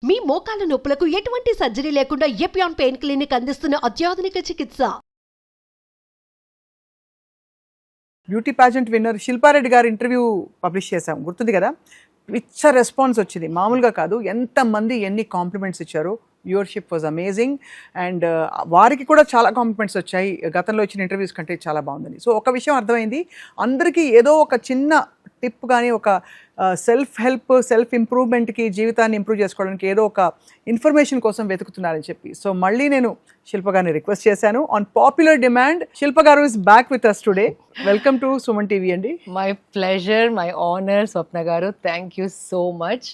మీ మోకాల నొప్పులకు ఎటువంటి సర్జరీ లేకుండా ఎపియాన్ పెయిన్ క్లినిక్ అందిస్తున్న అత్యాధునిక చికిత్స. బ్యూటీ పాజెంట్ విన్నర్ శిల్పారెడ్డి గారి ఇంటర్వ్యూ పబ్లిష్ చేశాం, గుర్తుంది కదా. పిచ్చ రెస్పాన్స్ వచ్చింది, మామూలుగా కాదు. ఎంతమంది ఎన్ని కాంప్లిమెంట్స్ ఇచ్చారు. Viewership was amazing. అండ్ వారికి కూడా చాలా కాంప్లిమెంట్స్ వచ్చాయి, గతంలో ఇచ్చిన ఇంటర్వ్యూస్ కంటే చాలా బాగుందని. సో ఒక విషయం అర్థమైంది, అందరికీ ఏదో ఒక చిన్న టిప్ కానీ, ఒక సెల్ఫ్ హెల్ప్, సెల్ఫ్ ఇంప్రూవ్మెంట్కి, జీవితాన్ని ఇంప్రూవ్ చేసుకోవడానికి ఏదో ఒక ఇన్ఫర్మేషన్ కోసం వెతుకుతున్నారని చెప్పి. సో మళ్ళీ నేను శిల్ప గారిని రిక్వెస్ట్ చేశాను. ఆన్ పాపులర్ డిమాండ్ శిల్ప గారు is back with us today. Welcome to Suman TV అండి. My pleasure, my honour Swapna గారు, thank you so much.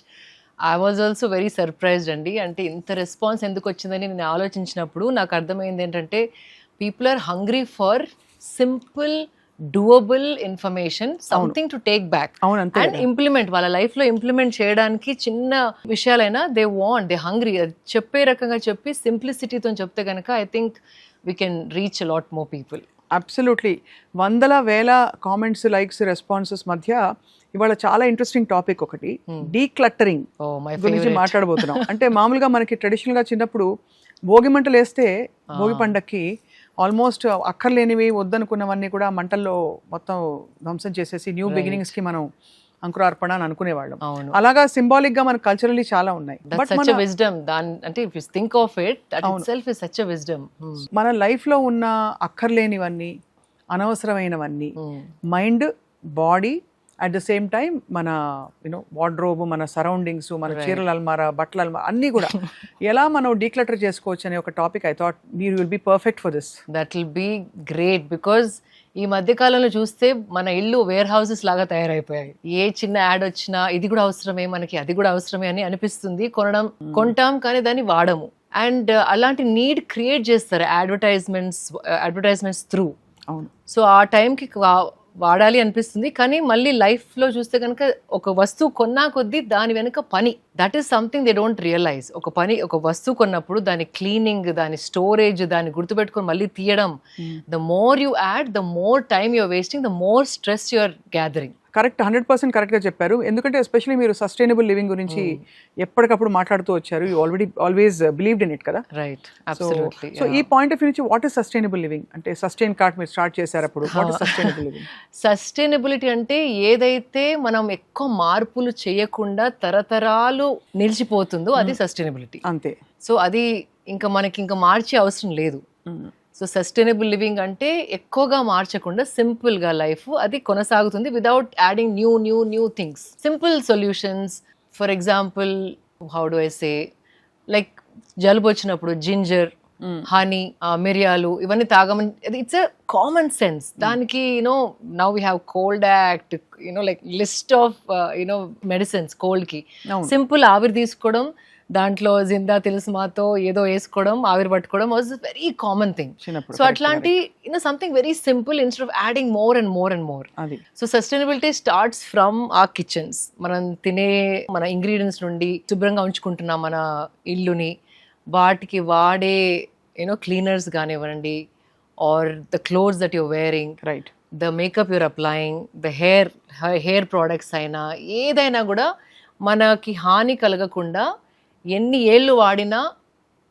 I was also very surprised అండి. అంటే ఇంత రెస్పాన్స్ ఎందుకు వచ్చిందని నేను ఆలోచించినప్పుడు నాకు అర్థమైంది ఏంటంటే, people are hungry for simple doable information, something to take back and implement. వాళ్ళ లైఫ్లో ఇంప్లిమెంట్ చేయడానికి చిన్న విషయాలైనా దే హంగ్రీ. చెప్పే రకంగా చెప్పి సింప్లిసిటీతో చెప్తే కనుక I think we can reach a lot more people. Absolutely. వందల వేల కామెంట్స్, లైక్స్, రెస్పాన్సెస్ మధ్య ఇవాళ చాలా ఇంట్రెస్టింగ్ టాపిక్ ఒకటి, డీక్లట్టరింగ్ గురించి మాట్లాడబోతున్నాం. అంటే మామూలుగా మనకి ట్రెడిషనల్గా చిన్నప్పుడు భోగి మంటలు వేస్తే భోగి పండక్కి ఆల్మోస్ట్ అక్కర్లేనివి, వద్దనుకున్నవన్నీ కూడా మంటల్లో మొత్తం ధ్వంసం చేసేసి న్యూ బిగినింగ్స్కి మనం అంకురార్పణ అని అనుకునేవాళ్ళం. అలాగా సింబాలిక్ గా మన కల్చరల్లీ చాలా ఉన్నాయి. మన లైఫ్ లో ఉన్న అక్కర్లేనివన్నీ, అనవసరమైనవన్నీ, mind, body, at the same time మన వార్డ్రోబ్, మన సరౌండింగ్స్, మన చీరల అల్మారా, బట్టల అల్మారా అన్నీ కూడా ఎలా మనం డీక్లటర్ చేసుకోవచ్చు అనే ఒక టాపిక్. ఐ థాట్ మీరు will be perfect for this. That will be great, because ఈ మధ్య కాలంలో చూస్తే మన ఇల్లు వేర్ హౌసెస్ లాగా తయారైపోయాయి. ఏ చిన్న యాడ్ వచ్చినా ఇది కూడా అవసరమే, మనకి అది కూడా అవసరమే అని అనిపిస్తుంది. కొంటాం కానీ దాన్ని వాడము. అండ్ అలాంటి నీడ్ క్రియేట్ చేస్తారు అడ్వర్టైజ్మెంట్స్ త్రూ. అవును. సో ఆ టైంకి వాడాలి అనిపిస్తుంది, కానీ మళ్ళీ లైఫ్లో చూస్తే కనుక ఒక వస్తువు కొన్నా కొద్దీ దాని వెనుక పని, that is something they don't realize. ఒక వస్తువు కొన్నప్పుడు దాని క్లీనింగ్, దాని స్టోరేజ్, దాన్ని గుర్తుపెట్టుకొని మళ్ళీ తీయడం, the more you add, the more time you're wasting, the more stress you're gathering. Correct, 100% కరెక్ట్గా చెప్పారు. ఎందుకంటే ఎస్పెషల్లీ మీరు సస్టైనబుల్ లివింగ్ గురించి ఎప్పటికప్పుడు మాట్లాడుతూ వచ్చారు. You always believed in it కదా. Right, absolutely. సో ఈ పాయింట్ ఆఫ్ వ్యూ నుంచి వాట్ ఇస్ సస్టైనబుల్ లివింగ్ అంటే, సస్టైన్ కార్ట్ మీరు స్టార్ట్ చేశారు అప్పుడు, what is sustainable living? Sustainability అంటే ఏదైతే మనం ఎక్కువ మార్పులు చేయకుండా తరతరాలు నిలిచిపోతుందో అది సస్టైనబిలిటీ. అంతే. సో అది మనకి ఇంకా మార్చే అవసరం లేదు. సో సస్టైనబుల్ లివింగ్ అంటే ఎక్కువగా మార్చకుండా సింపుల్గా లైఫ్ అది కొనసాగుతుంది, without adding new things. Simple solutions. For example, how do I say, like జలుబు వచ్చినప్పుడు జింజర్, హనీ, మిరియాలు ఇవన్నీ తాగమని, ఇట్స్ అ కామన్ సెన్స్. దానికి now we have Coldact, like list of medicines cold కి. సింపుల్ ఆవిరి తీసుకోవడం, దాంట్లో జిందా తిల్స్మాతో ఏదో వేసుకోవడం, ఆవిరి పట్టుకోవడం was very common thing. So అట్లాంటి something very simple instead of adding more and more. So sustainability starts from are kitchens. మనం తినే మన ఇంగ్రీడియంట్స్ నుండి శుభ్రంగా ఉంచుకుంటున్నాం మన ఇల్లుని, వాటికి వాడే క్లీనర్స్ కానివ్వండి, or the clothes that you're wearing, right, the makeup you're applying, the hair products అయినా ఏదైనా కూడా మనకి హాని కలగకుండా ఎన్ని ఏళ్ళు వాడినా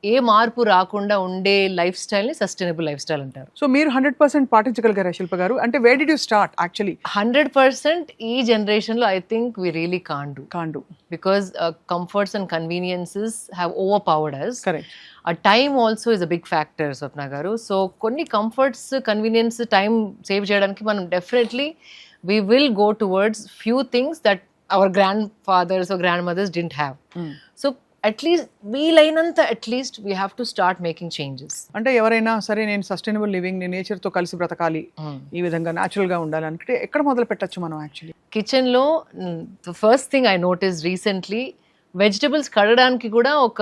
ఏ మార్పు రాకుండా ఉండే లైఫ్ స్టైల్ని సస్టైనబుల్ లైఫ్ స్టైల్ అంటారు. సో మీరు 100% పాటించగలిగారా శిల్ప గారు? అంటే where did you start actually? 100% ఈ జనరేషన్లో I think we really can't do because comforts and conveniences have over powered us. Correct. ఆ time also is a big factor Swapna గారు. సో కొన్ని కంఫర్ట్స్, కన్వీనియన్స్, టైం సేవ్ చేయడానికి మనం definitely we will go towards few things that our grandfathers or grandmothers didn't have. So at least వీలైనంత at least we have to start making changes. అంటే ఎవరైనా సరే నేను sustainable living, నేను నేచర్తో కలిసి బ్రతకాలి, ఈ విధంగా న్యాచురల్గా ఉండాలి అనుకుంటే ఎక్కడ మొదలు పెట్టచ్చు మనం? యాక్చువల్లీ కిచెన్లో the first thing I notice recently, vegetables కడగడానికి కూడా ఒక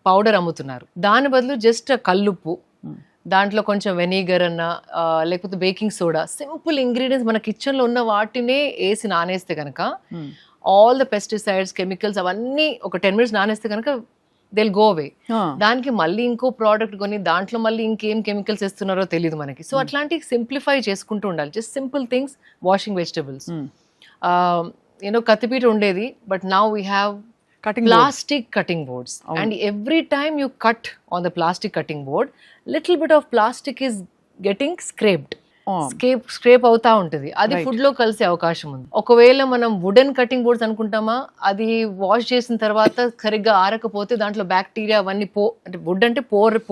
పౌడర్ అమ్ముతున్నారు. దాని బదులు జస్ట్ కల్లుప్పు, దాంట్లో కొంచెం వెనిగర్ అన్న, లేకపోతే బేకింగ్ సోడా, సింపుల్ ఇంగ్రీడియంట్స్ మన కిచెన్లో ఉన్న వాటినే వేసి నానేస్తే కనుక ఆల్ ద పెస్టిసైడ్స్, కెమికల్స్ అవన్నీ ఒక 10 minutes నానేస్తే కనుక దే విల్ గో అవే. దానికి మళ్ళీ ఇంకో ప్రోడక్ట్ కొని దాంట్లో మళ్ళీ ఇంకేం కెమికల్స్ వేస్తున్నారో తెలియదు మనకి. సో అట్లాంటి సింప్లిఫై చేసుకుంటూ ఉండాలి. Just simple things, washing vegetables. కత్తిపీట ఉండేది, but now we have Cutting plastic cutting boards. And every time you cut on the plastic cutting board, little bit of plastic is getting scraped. స్క్రేప్ అవుతా ఉంటుంది, అది food లో కలిసే అవకాశం ఉంది. ఒకవేళ మనం వుడెన్ కటింగ్ బోర్డ్స్ అనుకుంటామా, అది వాష్ చేసిన తర్వాత సరిగ్గా ఆరకపోతే దాంట్లో బ్యాక్టీరియా అవన్నీ అంటే వుడ్ అంటే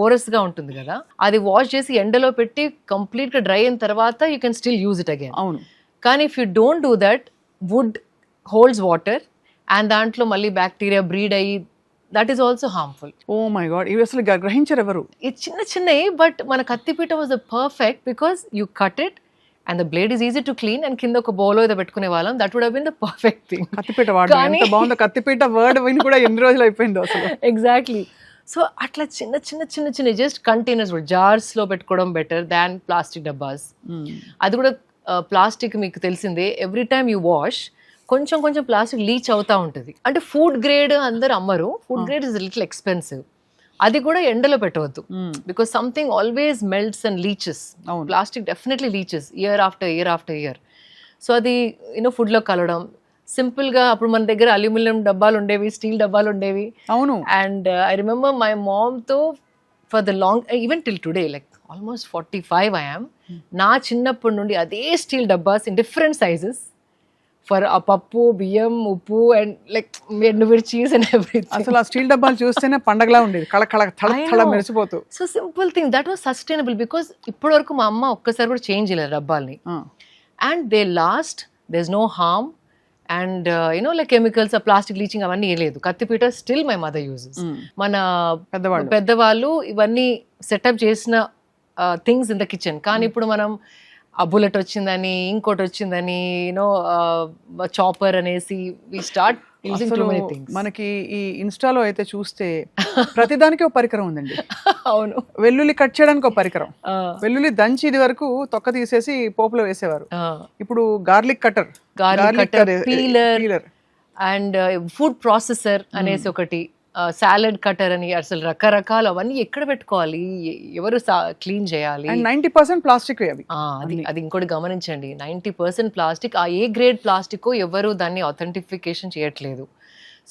పోరస్ గా ఉంటుంది కదా, అది వాష్ చేసి ఎండలో పెట్టి కంప్లీట్ గా డ్రై అయిన తర్వాత you can still use it again. అవును. కానీ if you don't do that, wood holds water and దాంట్లో మళ్ళీ బ్యాక్టీరియా బ్రీడ్ అయ్యి that is also harmful. Oh my god, ఇవి అసలు గ్రహించరు ఎవరు. ఇది చిన్న చిన్నవి, బట్ మన కత్తిపీట was the perfect because you cut it and the blade is easy to clean and కింద ఒక బౌల్ ఏదో పెట్టుకునే వాళ్ళం. That would have been the perfect thing. కత్తిపీట వాడడం ఎంత బాగుందో, కత్తిపీట వర్డ్ విని కూడా ఎన్ని రోజులు అయిపోయిందో అసలు. ఎగ్జాక్ట్లీ. సో అట్లా చిన్న చిన్న చిన్న చిన్న జస్ట్ కంటైనర్స్ జార్స్ లో పెట్టుకోవడం బెటర్ దాన్ ప్లాస్టిక్ డబ్బాస్. అది కూడా ప్లాస్టిక్ మీకు తెలిసిందే, ఎవ్రీ టైమ్ యూ వాష్ కొంచెం కొంచెం ప్లాస్టిక్ లీచ్ అవుతా ఉంటుంది. అంటే ఫుడ్ గ్రేడ్ అందరు అమ్మరు, food grade is little expensive. అది కూడా ఎండలో పెట్టవద్దు because something always melts and leaches. Plastic definitely leaches year after year after year. So అది ఫుడ్ లో కలవడం సింపుల్ గా. అప్పుడు మన దగ్గర అల్యూమినియం డబ్బాలు ఉండేవి, స్టీల్ డబ్బాలు ఉండేవి. అవును. And I remember my mom తో for the long, even till today, like almost 45 I am, నా చిన్నప్పటి నుండి అదే స్టీల్ డబ్బాస్ ఇన్ డిఫరెంట్ సైజెస్ ఫర్ ఆ పప్పు, బియ్యం, ఉప్పు అండ్ లైక్ ఎండుమిర్చీస్ అండ్ ఎవ్రీథింగ్. అసలు ఆ స్టీల్ డబ్బాలు చూస్తేనే పండగలా ఉండేది, కళ కళ తళ తళ మెరిసిపోతూ. So simple thing that was sustainable because ఇప్పటి వరకు మా అమ్మ ఒక్కసారి కూడా చేంజ్ చేయలేదు డబ్బాల్ని. And they last, there is no harm and like chemicals, plastic leaching అవన్నీ లేదు. కత్తిపీట స్టిల్ మై మదర్ యూజెస్. మన పెద్దవాళ్ళు ఇవన్నీ సెటప్ చేసిన థింగ్స్ ఇన్ ద కిచెన్. కానీ ఇప్పుడు మనం ఆ బుల్లెట్ వచ్చిందని, ఇంకోటి వచ్చిందని, చాపర్ అనేసి we start using too many things. మనకి ఈ ఇన్స్టాలో అయితే చూస్తే ప్రతిదానికి ఒక పరికరం ఉందండి. అవును. వెల్లుల్లి కట్ చేయడానికి ఒక పరికరం, వెల్లుల్లి దంచి ఇది వరకు తొక్క తీసేసి పోపులో వేసేవారు. ఇప్పుడు garlic cutter, peeler and food processor అనేసి ఒకటి, సాలడ్ కటర్ అని, అసలు రకరకాలు అవన్నీ ఎక్కడ పెట్టుకోవాలి, ఎవరు క్లీన్ చేయాలి. 90% ప్లాస్టిక్ అవి. అది ఇంకోటి గమనించండి, 90% ప్లాస్టిక్. ఆ ఏ గ్రేడ్ ప్లాస్టిక్ ఎవరు దాన్ని అథెంటిఫికేషన్ చేయట్లేదు.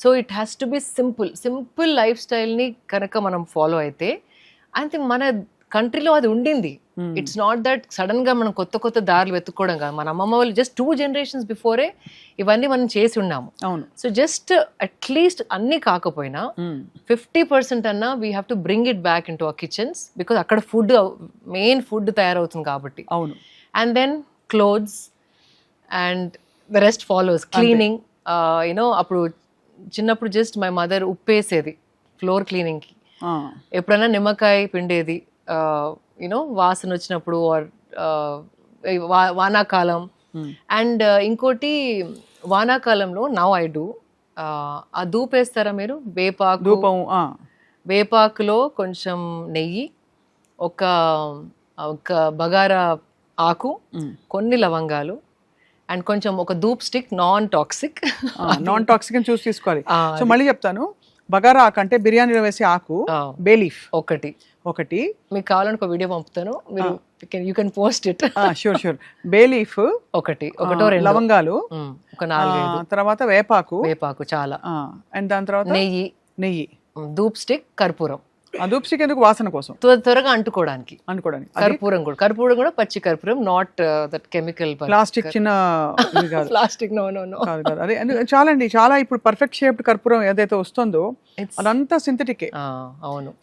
So it has to be simple life స్టైల్ని కనుక మనం ఫాలో అయితే, ఐ థింక్ మన కంట్రీలో అది ఉండింది. ఇట్స్ నాట్ దట్ సడన్ గా మనం కొత్త దారులు వెతుక్కోవడం కాదు. మన అమ్మమ్మ వాళ్ళు జస్ట్ 2 generations బిఫోరే ఇవన్నీ మనం చేసి ఉన్నాము. సో జస్ట్ అట్లీస్ట్ అన్ని కాకపోయినా 50% అన్నా we have to bring it back in to our kitchens because అక్కడ మెయిన్ ఫుడ్ తయారవుతుంది కాబట్టి. అవును. And then clothes and the rest follows. Cleaning, అప్పుడు చిన్నప్పుడు జస్ట్ మై మదర్ ఉప్పేసేది ఫ్లోర్ క్లీనింగ్కి, ఎప్పుడైనా నిమ్మకాయ పిండేది వాసన వచ్చినప్పుడు, ఆర్ వానాకాలం. అండ్ ఇంకోటి వానాకాలంలో నౌ ఐ డూ, ఆ ధూపేస్తారా మీరు, వేపాకులో కొంచెం నెయ్యి, ఒక బగారా ఆకు, కొన్ని లవంగాలు అండ్ కొంచెం ఒక ధూప్ స్టిక్, నాన్ టాక్సిక్ అని చూసి తీసుకోవాలి. సో మళ్ళీ చెప్తాను, బగారా ఆకు అంటే బిర్యానీలో వేసే ఆకు, బే లీఫ్ ఒకటి. మీకు కావాలని ఒక వీడియో పంపుతాను, మీరు you can post it. Sure. Bay leaf ఒకటో లవంగాలు, ఒక 4-5, తర్వాత వేపాకు చాలా, అండ్ దాని తర్వాత నెయ్యి, ధూప్ స్టిక్, కర్పూరం. ఆ ధూప్ స్టిక్ ఎందుకు? వాసన కోసం, త్వరగా అంటుకోవడానికి. కర్పూరం కూడా పచ్చి కర్పూరం, నాట్ దట్ కెమికల్ ప్లాస్టిక్. చిన్న ప్లాస్టిక్ నో కాదు. అదే చాలా ఇప్పుడు పర్ఫెక్ట్ షేప్డ్ కర్పూరం ఏదైతే వస్తుందో అదంతా సింథటికే. అవును.